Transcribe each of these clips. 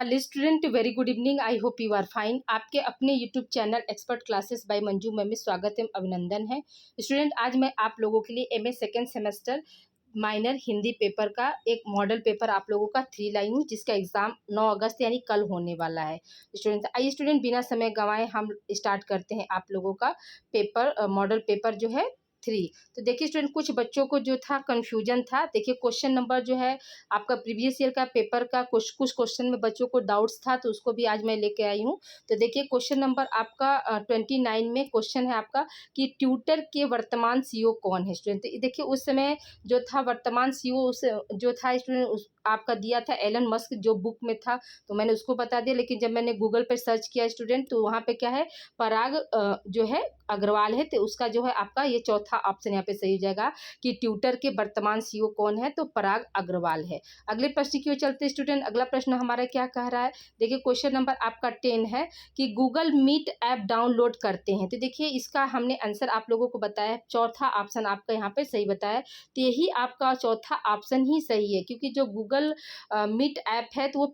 Hello student, very good evening. I hope you are fine. आपके अपने YouTube channel expert classes by Manju ma'am में स्वागत है, अभिनंदन है। स्टूडेंट, आज मैं आप लोगों के लिए MA second semester minor Hindi paper का एक मॉडल पेपर आप लोगों का 3 लाई हूँ, जिसका एग्जाम 9 अगस्त यानी कल होने वाला है। स्टूडेंट, आइए स्टूडेंट, बिना समय गंवाए हम स्टार्ट करते हैं आप लोगों का पेपर, मॉडल पेपर जो है 3। तो देखिए स्टूडेंट, कुछ बच्चों को जो था कन्फ्यूजन था। देखिए क्वेश्चन नंबर जो है आपका प्रीवियस ईयर का पेपर का कुछ क्वेश्चन में बच्चों को डाउट्स था, तो उसको भी आज मैं लेके आई हूँ। तो देखिए क्वेश्चन नंबर आपका 29 में क्वेश्चन है आपका कि ट्विटर के वर्तमान सीईओ कौन है। स्टूडेंट, तो देखिए उस समय जो था वर्तमान सीईओ उस जो था स्टूडेंट उस आपका दिया था एलन मस्क, जो बुक में था, तो मैंने उसको बता दिया। लेकिन जब मैंने गूगल पे सर्च किया स्टूडेंट, तो वहाँ पे क्या है, पराग जो है अग्रवाल है। तो उसका जो है आपका ये चौथा ऑप्शन यहाँ पे सही हो जाएगा कि ट्विटर के वर्तमान सीईओ कौन है, तो पराग अग्रवाल है। अगले प्रश्न की ओर चलते स्टूडेंट। अगला प्रश्न हमारा क्या कह रहा है, देखिए क्वेश्चन नंबर आपका 10 है कि गूगल मीट ऐप डाउनलोड करते हैं। तो देखिए इसका हमने आंसर आप लोगों को बताया, चौथा ऑप्शन आपका यहाँ पे सही बताया। तो यही आपका चौथा ऑप्शन ही सही है, क्योंकि जो गूगल मीट ऐप है तो वो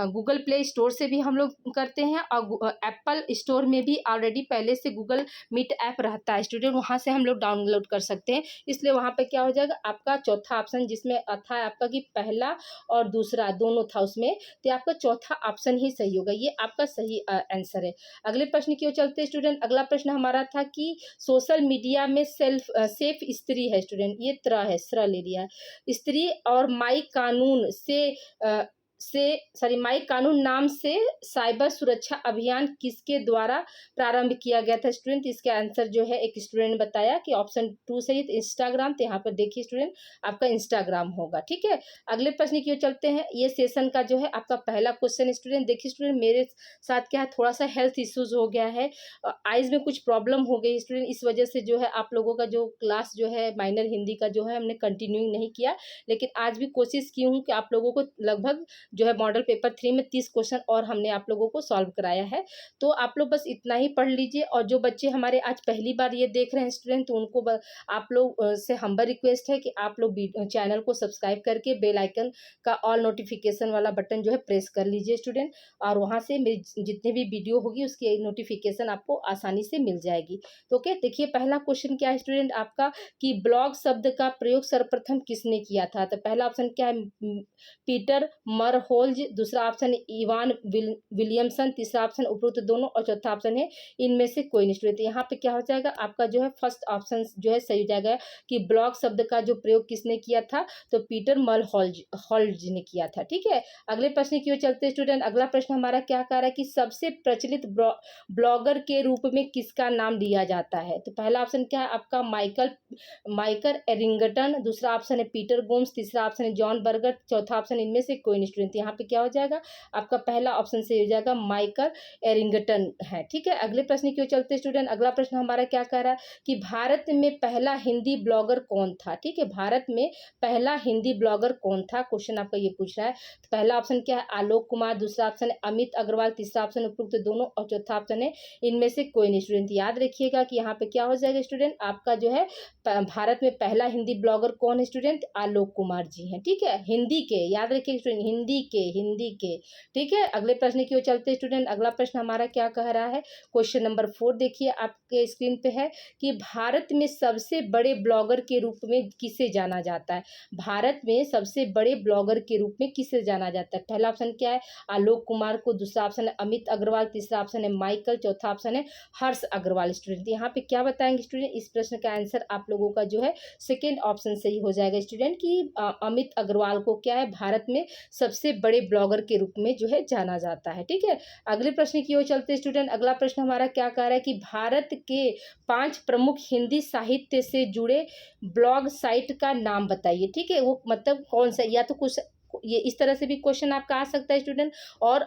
गूगल प्ले स्टोर से भी हम लोग करते हैं, और एप्पल स्टोर में भी ऑलरेडी पहले से गूगल मीट ऐप रहता है स्टूडेंट, वहाँ से हम लोग डाउनलोड कर सकते हैं। इसलिए वहाँ पे क्या हो जाएगा आपका चौथा ऑप्शन, जिसमें था आपका कि पहला और दूसरा दोनों था उसमें, तो आपका चौथा ऑप्शन ही सही होगा। ये आपका सही आंसर है। अगले प्रश्न की ओर चलते स्टूडेंट। अगला प्रश्न हमारा था कि सोशल मीडिया में सेफ स्त्री है। स्टूडेंट, ये त्र है, स्र ले लिया है। स्त्री और माई कानून माई कानून नाम से साइबर सुरक्षा अभियान किसके द्वारा प्रारंभ किया गया था। स्टूडेंट, इसका आंसर जो है एक स्टूडेंट ने बताया कि ऑप्शन 2 सही है, इंस्टाग्राम। तो यहाँ पर देखिए स्टूडेंट आपका इंस्टाग्राम होगा। ठीक है, अगले प्रश्न की ओर चलते हैं। ये सेशन का जो है आपका पहला क्वेश्चन स्टूडेंट। देखिए स्टूडेंट, मेरे साथ क्या है, थोड़ा सा हेल्थ इश्यूज हो गया है, आइज में कुछ प्रॉब्लम हो गई स्टूडेंट, इस वजह से जो है आप लोगों का जो क्लास जो है माइनर हिंदी का जो है हमने कंटिन्यू नहीं किया। लेकिन आज भी कोशिश की हूँ कि आप लोगों को लगभग जो है मॉडल पेपर 3 में 30 क्वेश्चन और हमने आप लोगों को सॉल्व कराया है। तो आप लोग बस इतना ही पढ़ लीजिए। और जो बच्चे हमारे आज पहली बार ये देख रहे हैं स्टूडेंट, तो उनको आप लोग से हम्बल रिक्वेस्ट है कि आप लोग चैनल को सब्सक्राइब करके बेल आइकन का ऑल नोटिफिकेशन वाला बटन जो है प्रेस कर लीजिए स्टूडेंट, और वहाँ से मेरी जितने भी वीडियो होगी उसकी नोटिफिकेशन आपको आसानी से मिल जाएगी। तो ओके, देखिए पहला क्वेश्चन क्या है स्टूडेंट आपका कि ब्लॉग शब्द का प्रयोग सर्वप्रथम किसने किया था। तो पहला ऑप्शन क्या है, पीटर मरहोल्ज। दूसरा ऑप्शन है इवान विलियमसन। तीसरा ऑप्शन उपरोक्त दोनों, और चौथा ऑप्शन है इनमें से कोई नहीं। स्टूडेंट, यहाँ पे क्या हो जाएगा आपका जो है फर्स्ट ऑप्शन जो है सही हो जाएगा कि ब्लॉग शब्द का जो प्रयोग किसने किया था, तो पीटर मरहोल्ज ने किया था। ठीक है, अगले प्रश्न की ओर चलते स्टूडेंट। अगला प्रश्न हमारा क्या कह रहा है कि सबसे प्रचलित ब्लॉगर के रूप में किसका नाम लिया जाता है। तो पहला ऑप्शन क्या है आपका माइकल एरिंगटन। दूसरा ऑप्शन है पीटर गोम्स। तीसरा ऑप्शन है जॉन बर्गर। चौथा ऑप्शन इनमें से कोई नहीं। स्टूडेंट, यहाँ पे क्या हो जाएगा आपका पहला ऑप्शन से हो जाएगा माइकल एरिंगटन है। ठीक है, अगले प्रश्न की ओर चलते स्टूडेंट। अगला प्रश्न हमारा क्या कह रहा है कि भारत में पहला हिंदी ब्लॉगर कौन था। ठीक है, भारत में पहला हिंदी ब्लॉगर कौन था, क्वेश्चन आपका ये पूछ रहा है। तो पहला ऑप्शन क्या है आलोक कुमार। दूसरा ऑप्शन है अमित अग्रवाल। तीसरा ऑप्शन उपरोक्त दोनों, और चौथा ऑप्शन है इनमें से कोई नहीं। स्टूडेंट, याद रखिएगा कि यहाँ पे क्या हो जाएगा स्टूडेंट आपका जो है भारत में पहला हिंदी ब्लॉगर कौन है स्टूडेंट, आलोक कुमार जी हैं। ठीक है, हिंदी के, याद रखिए स्टूडेंट, हिंदी के। ठीक है, अगले प्रश्न की ओर चलते स्टूडेंट। अगला प्रश्न हमारा क्या कह रहा है, क्वेश्चन नंबर 4 देखिए आपके स्क्रीन पे है कि भारत में सबसे बड़े ब्लॉगर के रूप में किसे जाना जाता है। भारत में सबसे बड़े ब्लॉगर के रूप में किसे जाना जाता है। पहला ऑप्शन क्या है आलोक कुमार को। दूसरा ऑप्शन है अमित अग्रवाल। तीसरा ऑप्शन है माइकल। चौथा ऑप्शन है हर्ष अग्रवाल। स्टूडेंट, यहाँ पे क्या बताएंगे स्टूडेंट, इस प्रश्न का आंसर आप लोगों का जो है सेकेंड ऑप्शन सही हो जाएगा स्टूडेंट कि अमित अग्रवाल को क्या है भारत में सबसे बड़े ब्लॉगर के रूप में जो है जाना जाता है। ठीक है, अगले प्रश्न की ओर चलते स्टूडेंट। अगला प्रश्न हमारा क्या कह रहा है कि भारत के 5 प्रमुख हिंदी साहित्य से जुड़े ब्लॉग साइट का नाम बताइए। ठीक है, वो मतलब कौन सा, या तो कुछ ये इस तरह से भी क्वेश्चन आपका आ सकता है स्टूडेंट, और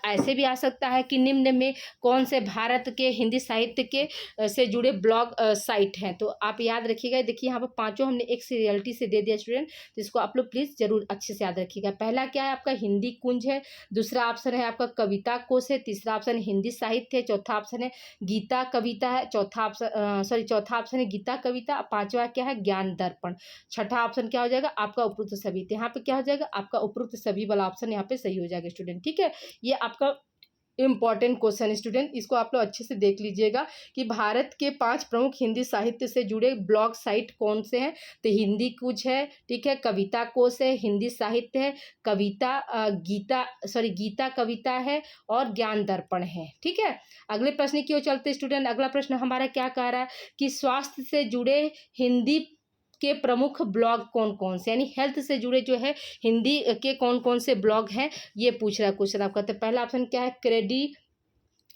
ऐसे भी आ सकता है कि निम्न में कौन से भारत के हिंदी साहित्य के से जुड़े ब्लॉग साइट हैं। तो आप याद रखिएगा, देखिए यहाँ पर पांचों हमने एक सीरियलिटी से दे दिया स्टूडेंट, तो इसको आप लोग प्लीज़ जरूर अच्छे से याद रखिएगा। पहला क्या है आपका हिंदी कुंज है। दूसरा ऑप्शन है आपका कविता कोश है। तीसरा ऑप्शन हिंदी साहित्य है। चौथा ऑप्शन है गीता कविता है। चौथा ऑप्शन है गीता कविता। पांचवा क्या है ज्ञान दर्पण। छठा ऑप्शन क्या हो जाएगा आपका उपरोक्त सभी। यहाँ पे क्या हो जाएगा आपका उपरोक्त सभी वाला ऑप्शन यहाँ पे सही हो जाएगा स्टूडेंट। ठीक है, ये आपका इम्पॉर्टेंट क्वेश्चन स्टूडेंट, इसको आप लोग अच्छे से देख लीजिएगा कि भारत के 5 प्रमुख हिंदी साहित्य से जुड़े ब्लॉग साइट कौन से हैं। तो हिंदी कुछ है, ठीक है, कविता कोश है, हिंदी साहित्य है, गीता कविता है और ज्ञान दर्पण है। ठीक है, अगले प्रश्न की ओर चलते स्टूडेंट। अगला प्रश्न हमारा क्या कह रहा है कि स्वास्थ्य से जुड़े हिंदी के प्रमुख ब्लॉग कौन कौन से, यानी हेल्थ से जुड़े जो है हिंदी के कौन कौन से ब्लॉग हैं, ये पूछ रहा है क्वेश्चन आपका। तो पहला ऑप्शन क्या है, क्रेडी,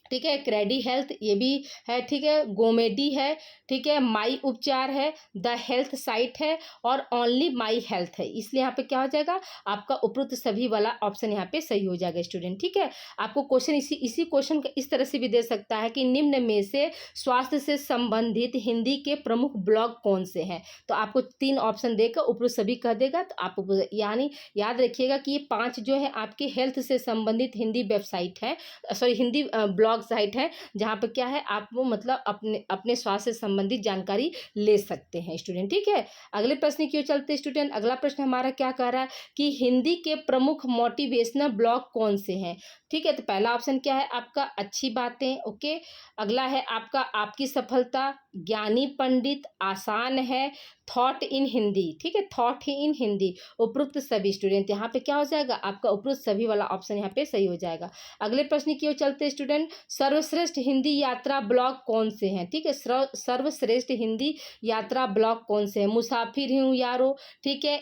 ठीक है, क्रेडी हेल्थ ये भी है, ठीक है, गोमेडी है, ठीक है, माई उपचार है, द हेल्थ साइट है और ओनली माई हेल्थ है। इसलिए यहाँ पे क्या हो जाएगा, आपका उपरोक्त सभी वाला ऑप्शन यहाँ पे सही हो जाएगा स्टूडेंट। ठीक है, आपको क्वेश्चन इसी क्वेश्चन का इस तरह से भी दे सकता है कि निम्न में से स्वास्थ्य से संबंधित हिंदी के प्रमुख ब्लॉग कौन से हैं। तो आपको 3 ऑप्शन देकर उपरोक्त सभी कह देगा। तो आप यानी याद रखिएगा कि ये 5 जो है आपके हेल्थ से संबंधित हिंदी वेबसाइट है, सॉरी हिंदी ब्लॉग साइट है, जहाँ पे क्या है आप वो मतलब अपने स्वास्थ्य से संबंधित जानकारी ले सकते हैं स्टूडेंट। ठीक है, अगले प्रश्न की ओर चलते स्टूडेंट। अगला प्रश्न हमारा क्या कह रहा है कि हिंदी के प्रमुख मोटिवेशनल ब्लॉग कौन से हैं। ठीक है, तो पहला ऑप्शन क्या है आपका अच्छी बातें, ओके। अगला है आपका आपकी सफलता, ज्ञानी पंडित, आसान है, थॉट इन हिंदी, ठीक है, थॉट ही इन हिंदी, उपरोक्त सभी स्टूडेंट। यहाँ पे क्या हो जाएगा, आपका उपरोक्त सभी वाला ऑप्शन यहाँ पे सही हो जाएगा। अगले प्रश्न की ओर चलते स्टूडेंट। सर्वश्रेष्ठ हिंदी यात्रा ब्लॉग कौन से हैं। ठीक है, सर्वश्रेष्ठ हिंदी यात्रा ब्लॉग कौन से हैं, मुसाफिर हूँ यारो, ठीक है,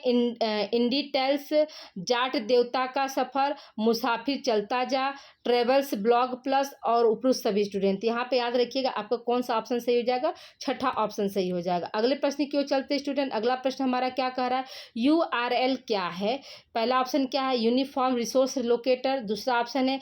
इंडी टेल्स, जाट देवता का सफर, मुसाफिर चलता जा, ट्रेवल्स ब्लॉग प्लस और उपरोक्त सभी स्टूडेंट। यहाँ पे याद रखिएगा आपका कौन सा ऑप्शन सही हो जाएगा, छठा ऑप्शन सही हो जाएगा। अगले प्रश्न की ओर चलते स्टूडेंट। अगला प्रश्न हमारा क्या कह रहा है, URL क्या है। पहला ऑप्शन क्या है, यूनिफॉर्म रिसोर्स लोकेटर, दूसरा ऑप्शन है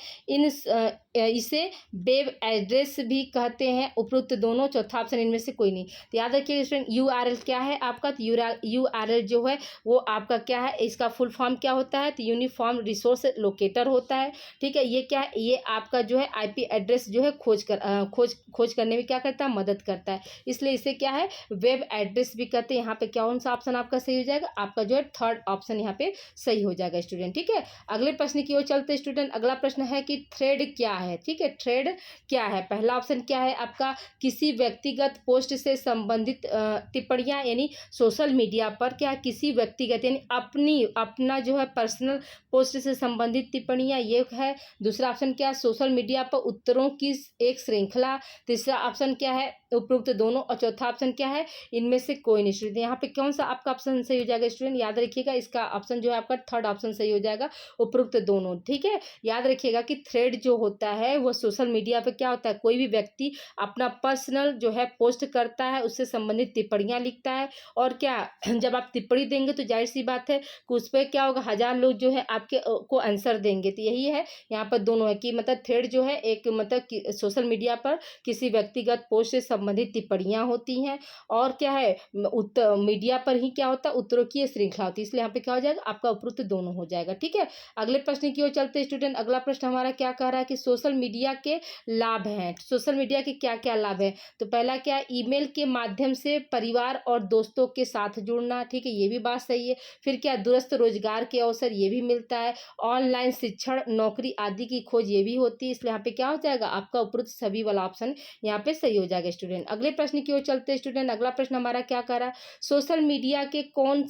इसे वेब एड्रेस भी कहते हैं, उपरोक्त दोनों, चौथा ऑप्शन इनमें से कोई नहीं। तो याद रखिए स्टूडेंट, URL क्या है आपका, तो URL जो है वो आपका क्या है, इसका फुल फॉर्म क्या होता है, तो यूनिफॉर्म रिसोर्स लोकेटर होता है। ठीक है, ये क्या है, ये आपका जो है IP एड्रेस जो है खोज करने में क्या करता है, मदद करता है, इसलिए इसे क्या है वेब एड्रेस भी कहते हैं। यहाँ पे कौन सा ऑप्शन आपका सही हो जाएगा, आपका जो है थर्ड ऑप्शन यहाँ पे सही हो जाएगा स्टूडेंट। ठीक है, अगले प्रश्न की ओर चलते स्टूडेंट। अगला प्रश्न है कि थ्रेड क्या है। ठीक है, थ्रेड क्या है। पहला ऑप्शन क्या है आपका, किसी व्यक्तिगत पोस्ट से संबंधित टिप्पणियां, यानी सोशल मीडिया पर क्या किसी व्यक्तिगत यानी अपना जो है पर्सनल पोस्ट से संबंधित टिप्पणियां, ये है। दूसरा ऑप्शन क्या है, सोशल मीडिया पर उत्तरों की एक श्रृंखला। तीसरा ऑप्शन क्या है, उपरोक्त दोनों, और चौथा ऑप्शन क्या है, इनमें से कोई नहीं स्टूडेंट। यहाँ पे कौन सा आपका ऑप्शन सही हो जाएगा स्टूडेंट, याद रखिएगा इसका ऑप्शन जो है आपका थर्ड ऑप्शन सही हो जाएगा, उपरोक्त दोनों। ठीक है, याद रखिएगा कि थ्रेड जो होता है वो सोशल मीडिया पे क्या होता है, कोई भी व्यक्ति अपना पर्सनल जो है पोस्ट करता है, उससे संबंधित टिप्पणियां लिखता है, और क्या जब आप टिप्पणी देंगे तो जाहिर सी बात है कि उस पर क्या होगा, 1000 लोग जो है आपके को आंसर देंगे। तो यही है यहाँ पर दोनों है कि मतलब थ्रेड जो है एक मतलब सोशल मीडिया पर किसी व्यक्तिगत पोस्ट से संबंधित टिप्पणियां होती हैं, और क्या है उत्तर मीडिया पर ही क्या होता है, उत्तरों की श्रृंखला होती है, इसलिए यहाँ पे क्या हो जाएगा, आपका उपरोक्त दोनों हो जाएगा। ठीक है, अगले प्रश्न की ओर चलते स्टूडेंट। अगला प्रश्न हमारा क्या कह रहा है कि सोशल मीडिया के लाभ हैं। सोशल मीडिया के क्या क्या लाभ है, तो पहला क्या, ईमेल के माध्यम से परिवार और दोस्तों के साथ जुड़ना, ठीक है, ये भी बात सही है। फिर क्या, दूरस्थ रोजगार के अवसर ये भी मिलता है, ऑनलाइन शिक्षण, नौकरी आदि की खोज ये भी होती है, इसलिए यहाँ पे क्या हो जाएगा, आपका उपरोक्त सभी वाला ऑप्शन यहाँ पे सही हो जाएगा स्टूडेंट। अगले प्रश्न की ओर चलते स्टूडेंट। अगला प्रश्न हमारा क्या कह रहा है, सोशल मीडिया के कौन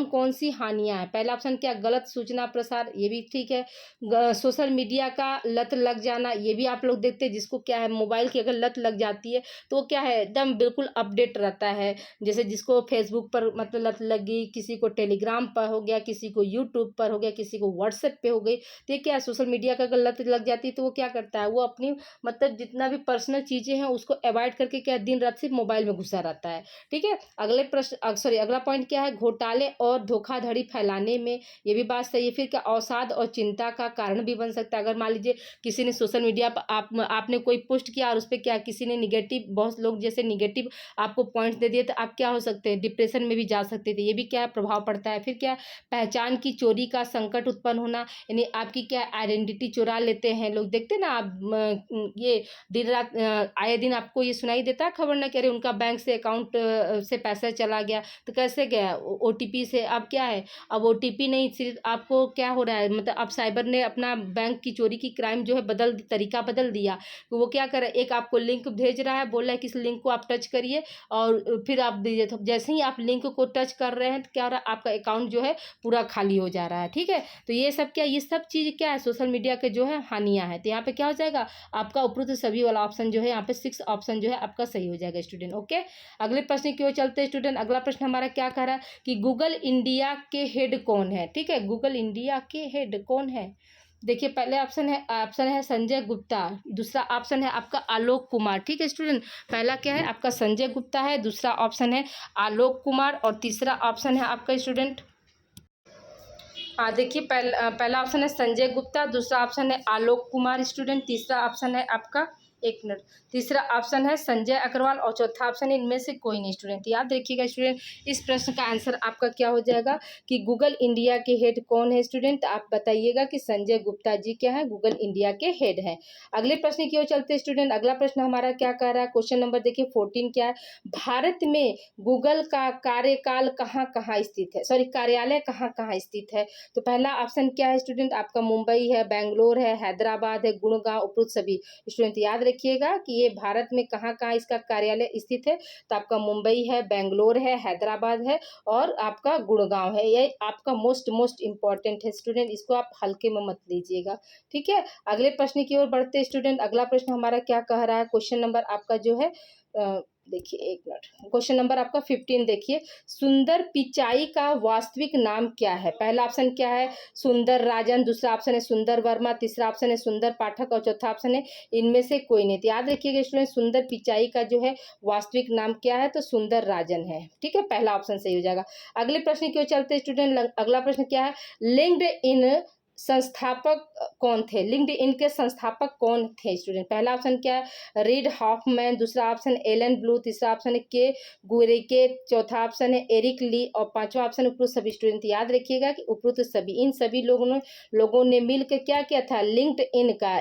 कौन सी हानियां हैं। पहला ऑप्शन क्या, गलत सूचना प्रसार, ये भी ठीक है। सोशल मीडिया का लत लग जाना, ये भी आप लोग देखते हैं, जिसको क्या है मोबाइल की अगर लत लग जाती है तो वो क्या है एकदम बिल्कुल अपडेट रहता है, जैसे जिसको फेसबुक पर मतलब लत लगी, किसी को टेलीग्राम पर हो गया, किसी को यूट्यूब पर हो गया, किसी को व्हाट्सएप पे हो गई। तो ये क्या है, सोशल मीडिया का अगर लत लग जाती है तो वो क्या करता है, वो अपनी मतलब जितना भी पर्सनल चीज़ें हैं उसको अवॉइड करके क्या दिन रात सिर्फ मोबाइल में घुसा रहता है। ठीक है, अगले प्रश्न सॉरी अगला पॉइंट क्या है, घोटाले और धोखाधड़ी फैलाने में, ये भी बात सही है। फिर क्या, अवसाद और चिंता का कारण भी बन सकता है। अगर मान लीजिए किसी ने सोशल मीडिया पर आपने कोई पोस्ट किया और उस पे क्या किसी ने निगेटिव, बहुत लोग जैसे निगेटिव आपको पॉइंट्स दे दिए, तो आप क्या हो सकते हैं, डिप्रेशन में भी जा सकते थे। ये भी क्या प्रभाव पड़ता है। फिर क्या, पहचान की चोरी का संकट उत्पन्न होना, यानी आपकी क्या आइडेंटिटी चुरा लेते हैं लोग। देखते ना आप ये दिन रात आए दिन आपको ये सुनाई देता है खबर ना, कह रहे उनका बैंक से अकाउंट से पैसा चला गया, तो कैसे गया, ओटीपी से। अब क्या है, अब ओटीपी नहीं, सिर्फ आपको क्या हो रहा है, मतलब अब साइबर ने अपना बैंक की चोरी की क्राइम जो है तरीका बदल दिया। तो वो क्या करे, एक आपको लिंक भेज रहा है, बोल रहा है कि इस लिंक को आप टच करिए, और फिर आप दीजिए, तो जैसे ही आप लिंक को टच कर रहे हैं तो क्या हो रहा है, आपका अकाउंट जो है पूरा खाली हो जा रहा है। ठीक है, तो ये सब क्या, ये सब चीज़ क्या है, सोशल मीडिया के जो है हानियाँ हैं। तो यहाँ पे क्या हो जाएगा, आपका उपरोक्त सभी वाला ऑप्शन जो है, यहाँ पे 6 ऑप्शन जो है आपका सही हो जाएगा स्टूडेंट। ओके, अगले प्रश्न की ओर चलते हैं स्टूडेंट। अगला प्रश्न हमारा क्या कह रहा है कि गूगल इंडिया के हेड कौन है। ठीक है, गूगल इंडिया के हेड कौन है। देखिए, पहले ऑप्शन है संजय गुप्ता, दूसरा ऑप्शन है आपका आलोक कुमार। ठीक है स्टूडेंट, पहला क्या है आपका संजय गुप्ता है, दूसरा ऑप्शन है आलोक कुमार, और तीसरा ऑप्शन है आपका स्टूडेंट, देखिए पहला ऑप्शन है संजय गुप्ता, दूसरा ऑप्शन है आलोक कुमार स्टूडेंट, तीसरा ऑप्शन है आपका, एक मिनट, तीसरा ऑप्शन है संजय अग्रवाल, और चौथा ऑप्शन है इनमें से कोई नहीं स्टूडेंट। याद रखिएगा स्टूडेंट, इस प्रश्न का आंसर आपका क्या हो जाएगा कि गूगल इंडिया के हेड कौन है स्टूडेंट। आप बताइएगा कि संजय गुप्ता जी क्या है, गूगल इंडिया के हेड है। अगले प्रश्न की ओर चलते हैं स्टूडेंट। अगला प्रश्न हमारा क्या कह रहा है, क्वेश्चन नंबर देखिए 14 क्या है, भारत में गूगल का कार्यकाल कहाँ कहाँ स्थित है, सॉरी कार्यालय कहाँ कहाँ स्थित है। तो पहला ऑप्शन क्या है स्टूडेंट आपका, मुंबई है, बेंगलोर है, हैदराबाद है, गुड़गांव, उपरोक्त सभी। स्टूडेंट याद रखिएगा कि ये भारत में कहाँ कहाँ इसका कार्यालय स्थित है, तो आपका मुंबई है, बेंगलोर है, हैदराबाद है, और आपका गुड़गांव है। ये आपका मोस्ट इंपॉर्टेंट है स्टूडेंट, इसको आप हल्के में मत लीजिएगा। ठीक है, अगले प्रश्न की ओर बढ़ते हैं स्टूडेंट। अगला प्रश्न हमारा क्या कह रहा है, क्वेश्चन नंबर आपका जो है देखिए, एक मिनट, क्वेश्चन नंबर आपका 15 देखिए, सुंदर पिचाई का वास्तविक नाम क्या है। पहला ऑप्शन क्या है सुंदर राजन, दूसरा ऑप्शन है सुंदर वर्मा, तीसरा ऑप्शन है सुंदर पाठक, और चौथा ऑप्शन है इनमें से कोई नहीं। तो याद रखिएगा स्टूडेंट, सुंदर पिचाई का जो है वास्तविक नाम क्या है, तो सुंदर राजन है। ठीक है, पहला ऑप्शन सही हो जाएगा। अगले प्रश्न की ओर चलते स्टूडेंट। अगला प्रश्न क्या है, लिंक्डइन संस्थापक कौन थे, लिंक्डइन के संस्थापक कौन थे स्टूडेंट। पहला ऑप्शन क्या है रीड हॉफमैन, दूसरा ऑप्शन एलन ब्लू, तीसरा ऑप्शन है के गुरेके, चौथा ऑप्शन है एरिक ली, और पांचवा ऑप्शन उपरोक्त सभी। स्टूडेंट याद रखिएगा कि उपरोक्त सभी, इन सभी लोगों ने मिलकर क्या किया था, लिंक्डइन का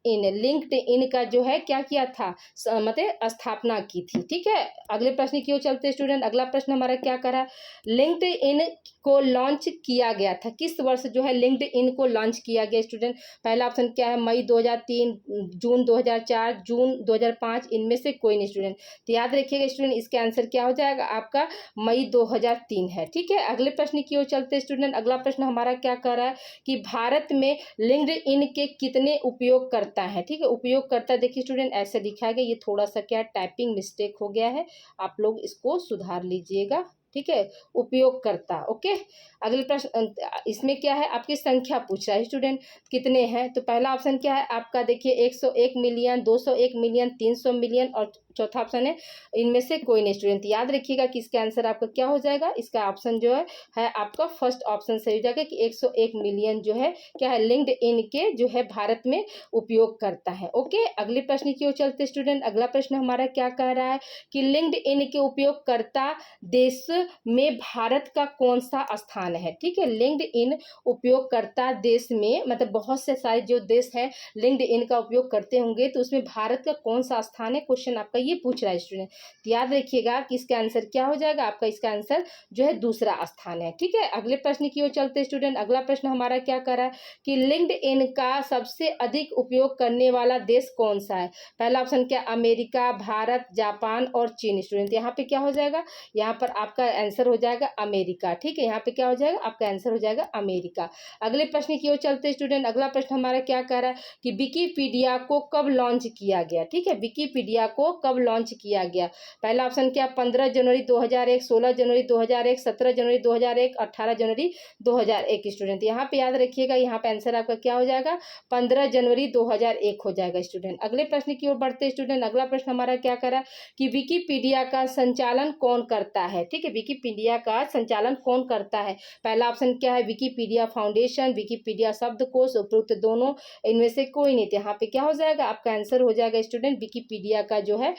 लिंक्डइन का जो है क्या किया था, मतलब स्थापना की थी। ठीक है, अगले प्रश्न की ओर चलते स्टूडेंट। अगला प्रश्न हमारा क्या कर रहा है, लिंक्डइन को लॉन्च किया गया था, किस वर्ष जो है लिंक्डइन को लॉन्च किया गया स्टूडेंट। पहला ऑप्शन क्या है मई 2003, जून 2004, जून 2005, इनमें से कोई नहीं स्टूडेंट। तो याद रखिएगा स्टूडेंट, इसका आंसर क्या हो जाएगा आपका मई 2003 है। ठीक है, अगले प्रश्न की ओर चलते स्टूडेंट। अगला प्रश्न हमारा क्या कर रहा है कि भारत में लिंक्डइन के कितने उपयोगकर्ता है। ठीक है, उपयोगकर्ता देखिए स्टूडेंट ऐसे लिखा गया, ये थोड़ा सा क्या टाइपिंग मिस्टेक हो गया है, आप लोग इसको सुधार लीजिएगा। ठीक है, उपयोगकर्ता। ओके, अगले प्रश्न इसमें क्या है आपकी संख्या पूछ रहा है स्टूडेंट, कितने हैं। तो पहला ऑप्शन क्या है आपका देखिए 101 मिलियन, 201 मिलियन, 300 मिलियन, और चौथा ऑप्शन है इनमें से कोई नहीं स्टूडेंट। याद रखिएगा कि इसका आंसर आपका क्या हो जाएगा, इसका ऑप्शन जो है आपका फर्स्ट ऑप्शन सही हो जाएगा कि 101 मिलियन जो है क्या है लिंक्डइन के जो है भारत में उपयोग करता है। ओके, अगले प्रश्न की ओर चलते स्टूडेंट। अगला प्रश्न हमारा क्या कह रहा है कि लिंक्डइन के उपयोगकर्ता देश में भारत का कौन सा स्थान है। ठीक है, लिंक्डइन उपयोगकर्ता देश में, मतलब बहुत से सारे जो देश हैं लिंक्डइन का उपयोग करते होंगे, तो उसमें भारत का कौन सा स्थान है, क्वेश्चन आपका ये पूछ रहा है स्टूडेंट। तो याद रखिएगा कि इसका आंसर क्या हो जाएगा आपका, इसका आंसर जो है दूसरा स्थान है। ठीक है, अगले प्रश्न की ओर चलते स्टूडेंट। अगला प्रश्न हमारा क्या कर रहा है कि लिंक्डइन का सबसे अधिक उपयोग करने वाला देश कौन सा है। पहला ऑप्शन क्या, अमेरिका, भारत, जापान और चीन। स्टूडेंट यहाँ पे क्या हो जाएगा, यहाँ पर आपका आंसर हो जाएगा अमेरिका। ठीक है, यहाँ पे क्या हो जाएगा आपका आंसर हो जाएगा अमेरिका। अगले प्रश्न की ओर चलते स्टूडेंट। अगला प्रश्न हमारा क्या कह रहा है कि विकिपीडिया को कब लॉन्च किया गया। ठीक है, विकिपीडिया को कब लॉन्च किया गया। पहला ऑप्शन क्या 15 जनवरी 2001, 16 जनवरी 2001, 17 जनवरी 2001, 18 जनवरी 2001। स्टूडेंट यहाँ पे याद रखिएगा, यहाँ पे आंसर आपका क्या हो जाएगा 15 जनवरी 2001 हो जाएगा स्टूडेंट। अगले प्रश्न की ओर बढ़ते स्टूडेंट। अगला प्रश्न हमारा क्या कर रहा है कि विकिपीडिया का संचालन कौन करता है। ठीक है, विकिपीडिया का संचालन कौन करता है? पहला ऑप्शन क्या है, विकिपीडिया फाउंडेशन, विकिपीडिया शब्दकोश, उपरोक्त दोनों, इनमें से कोई नहीं। तो यहाँ पे क्या हो जाएगा, आपका आंसर हो जाएगा स्टूडेंट, विकिपीडिया का जो है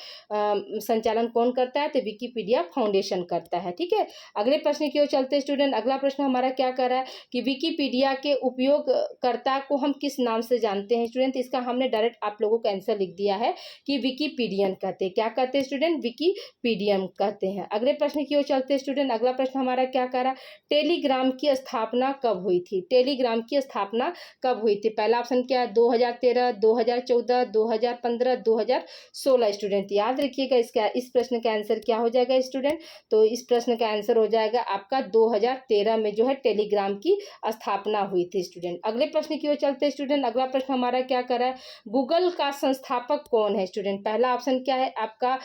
संचालन कौन करता है? तो विकिपीडिया फाउंडेशन करता है। ठीक है, अगले प्रश्न की ओर चलते स्टूडेंट। अगला प्रश्न हमारा क्या कर रहा है कि विकिपीडिया के उपयोगकर्ता को हम किस नाम से जानते हैं स्टूडेंट? इसका हमने डायरेक्ट आप लोगों को आंसर लिख दिया है कि विकिपीडियन कहते हैं। क्या कहते हैं स्टूडेंट? विकिपीडियन कहते हैं। अगले प्रश्न की ओर चलते स्टूडेंट। अगला प्रश्न हमारा क्या कर रहा है, टेलीग्राम की स्थापना कब हुई थी? टेलीग्राम की स्थापना कब हुई थी? पहला ऑप्शन क्या है, 2013, 2014, 2015, 2016 स्टूडेंट। याद रखिएगा इसका, इस प्रश्न का आंसर क्या हो जाएगा स्टूडेंट? तो इस प्रश्न का आंसर हो जाएगा आपका 2013 में जो है टेलीग्राम की स्थापना हुई थी स्टूडेंट। अगले प्रश्न की ओर चलते स्टूडेंट। अगला प्रश्न हमारा क्या कर रहा है, गूगल का संस्थापक कौन है स्टूडेंट? पहला ऑप्शन क्या है आपका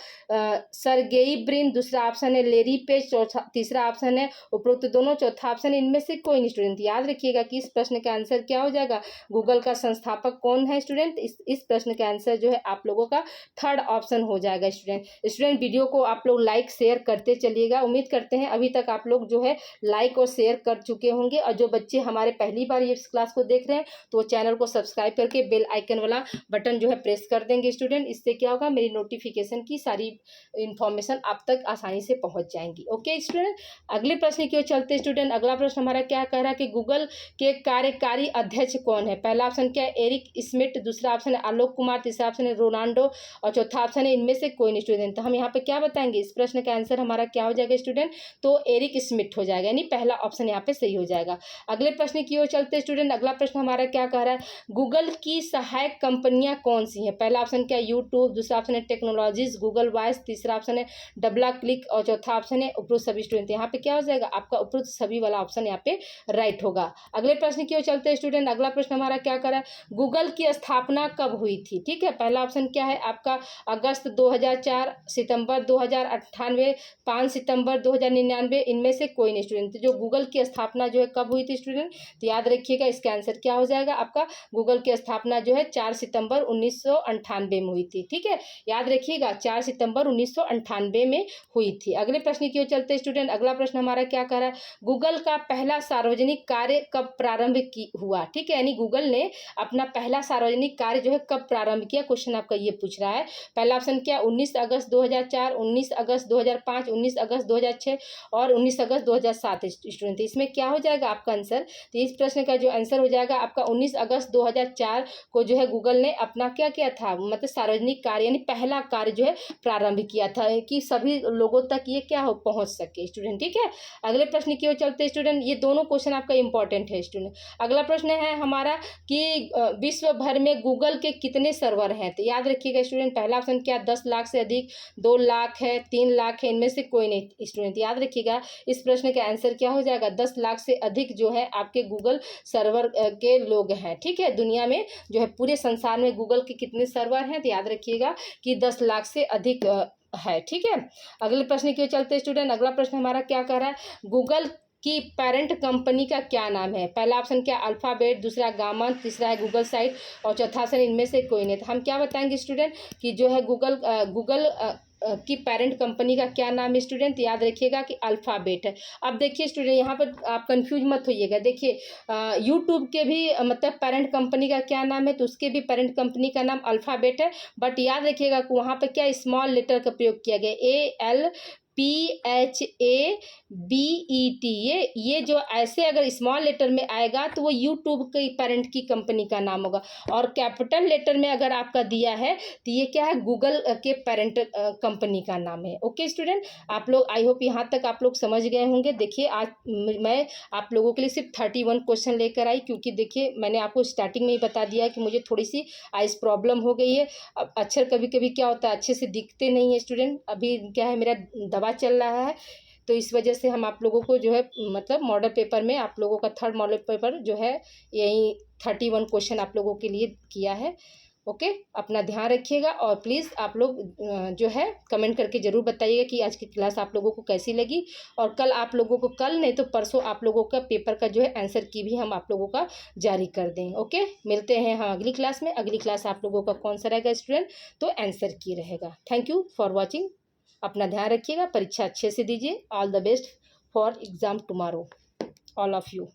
सरगेई ब्रिन, दूसरा ऑप्शन है लेरी पेज, चौथा तीसरा ऑप्शन है उपरोक्त दोनों, चौथा ऑप्शन इनमें से कोई नहीं स्टूडेंट। याद रखिएगा कि इस प्रश्न का आंसर क्या हो जाएगा, गूगल का संस्थापक कौन है स्टूडेंट? इस प्रश्न का आंसर जो है आप लोगों का थर्ड ऑप्शन हो जाएगा स्टूडेंट। स्टूडेंट वीडियो को आप लोग लाइक शेयर करते चलिएगा। उम्मीद करते हैं अभी तक आप लोग जो है लाइक और शेयर कर चुके होंगे, और जो बच्चे हमारे पहली बार इस क्लास को देख रहे हैं तो चैनल को सब्सक्राइब करके बेल आइकन वाला बटन जो है प्रेस कर देंगे स्टूडेंट। इससे क्या होगा, मेरी नोटिफिकेशन की सारी इन्फॉर्मेशन आप तक आसानी से पहुंच जाएंगी। ओके स्टूडेंट, अगले प्रश्न की ओर चलते स्टूडेंट। अगला प्रश्न हमारा क्या कह रहा है कि गूगल के कार्यकारी अध्यक्ष कौन है? पहला ऑप्शन क्या है, एरिक स्मिथ, दूसरा ऑप्शन है आलोक कुमार, तीसरा ऑप्शन है रोनाल्डो, और चौथा ऑप्शन है इनमें से कोई नहीं स्टूडेंट। तो हम यहाँ पे क्या बताएंगे, इस प्रश्न का आंसर हमारा क्या हो जाएगा स्टूडेंट? तो एरिक स्मिथ हो जाएगा, यानी पहला ऑप्शन यहाँ पे सही हो जाएगा। अगले प्रश्न की ओर चलते स्टूडेंट। अगला प्रश्न हमारा क्या कह रहा है, गूगल की सहायक कंपनियां कौन सी हैं? पहला ऑप्शन क्या है यूट्यूब, दूसरा ऑप्शन है टेक्नोलॉजीज, गूगल वॉइस, तीसरा ऑप्शन है डबला क्लिक, और चौथा ऑप्शन है उपरोक्त सभी स्टूडेंट। यहाँ पे क्या हो जाएगा आपका उपरोक्त सभी वाला ऑप्शन यहाँ पे राइट होगा। अगले प्रश्न की ओर चलते हैं स्टूडेंट। अगला प्रश्न हमारा क्या कर रहा है, गूगल की स्थापना कब हुई थी? ठीक है, पहला ऑप्शन क्या है आपका अगस्त 2004, सितंबर 2098, 5 सितंबर 2099, इनमें से कोई नहीं स्टूडेंट। जो गूगल की स्थापना जो है कब हुई थी स्टूडेंट? तो याद रखिएगा इसका आंसर क्या हो जाएगा आपका, गूगल की स्थापना जो है 4 सितंबर 1998 में हुई थी। ठीक है, याद रखिएगा 4 सितंबर 1998 में हुई थी। अगले प्रश्न की ओर चलते स्टूडेंट। अगला प्रश्न हमारा क्या कर रहा है, गूगल का पहला सार्वजनिक कार्य कब प्रारंभ हुआ? ठीक है, यानी गूगल ने अपना पहला सार्वजनिक कार्य जो है कब प्रारंभ किया, क्वेश्चन आपका ये पूछ रहा है। पहला ऑप्शन क्या, 19 अगस्त 2004, 19 अगस्त 2005, 19 अगस्त 2006 और 19 अगस्त 2007 स्टूडेंट। इसमें क्या हो जाएगा आपका आंसर? तो इस प्रश्न का जो आंसर हो जाएगा आपका 19 अगस्त 2004 को जो है गूगल ने अपना क्या किया था, मतलब सार्वजनिक कार्य यानी पहला कार्य जो है प्रारंभ किया था कि सभी लोगों तक ये क्या हो पहुंच सके स्टूडेंट। ठीक है, अगले प्रश्न की ओर चलते स्टूडेंट। ये दोनों क्वेश्चन आपका इंपॉर्टेंट है स्टूडेंट। अगला प्रश्न है हमारा कि विश्व भर में गूगल के कितने सर्वर हैं? तो याद रखिएगा स्टूडेंट, पहला ऑप्शन क्या, 10 लाख से अधिक, 2 लाख है, 3 लाख है, इनमें से कोई नहीं स्टूडेंट। याद रखिएगा इस प्रश्न का आंसर क्या हो जाएगा, 10 लाख से अधिक जो है आपके गूगल सर्वर के लोग हैं। ठीक है, दुनिया में जो है पूरे संसार में गूगल के कितने सर्वर हैं? तो याद रखिएगा कि 10 लाख से अधिक है। ठीक है, अगले प्रश्न की ओर चलते स्टूडेंट। अगला प्रश्न हमारा क्या कह रहा है, गूगल की पेरेंट कंपनी का क्या नाम है? पहला ऑप्शन क्या, अल्फाबेट, दूसरा गामा, तीसरा है गूगल साइट और चौथा ऑप्शन इनमें से कोई नहीं। तो हम क्या बताएंगे स्टूडेंट कि जो है गूगल की पेरेंट कंपनी का क्या नाम है स्टूडेंट? याद रखिएगा कि अल्फाबेट है। अब देखिए स्टूडेंट, यहाँ पर आप कंफ्यूज मत होइएगा। देखिए यूट्यूब के भी मतलब पेरेंट कंपनी का क्या नाम है, तो उसके भी पेरेंट कंपनी का नाम अल्फाबेट है, बट याद रखिएगा कि वहाँ पर क्या स्मॉल लेटर का प्रयोग किया गया, ALPHABET। ये जो ऐसे अगर स्मॉल लेटर में आएगा तो वो यूट्यूब के पेरेंट की कंपनी का नाम होगा, और कैपिटल लेटर में अगर आपका दिया है तो ये क्या है, गूगल के पेरेंट कंपनी का नाम है। ओके स्टूडेंट, आप लोग आई होप यहाँ तक आप लोग समझ गए होंगे। देखिए आज मैं आप लोगों के लिए सिर्फ 31 क्वेश्चन लेकर आई, क्योंकि देखिए मैंने आपको स्टार्टिंग में ही बता दिया कि मुझे थोड़ी सी आइज प्रॉब्लम हो गई है। अब अक्षर कभी कभी क्या होता है अच्छे से दिखते नहीं है स्टूडेंट, अभी क्या है मेरा दवा चल रहा है, तो इस वजह से हम आप लोगों को जो है मतलब मॉडल पेपर में आप लोगों का थर्ड मॉडल पेपर जो है यही 31 क्वेश्चन आप लोगों के लिए किया है। ओके, अपना ध्यान रखिएगा और प्लीज़ आप लोग जो है कमेंट करके ज़रूर बताइएगा कि आज की क्लास आप लोगों को कैसी लगी, और कल आप लोगों को, कल नहीं तो परसों आप लोगों का पेपर का जो है आंसर की भी हम आप लोगों का जारी कर दें। ओके, मिलते हैं हम अगली क्लास में। अगली क्लास आप लोगों का कौन सा रहेगा स्टूडेंट, तो आंसर की रहेगा। Thank you for watching. अपना ध्यान रखिएगा, परीक्षा अच्छे से दीजिए। All the best for exam tomorrow all of you.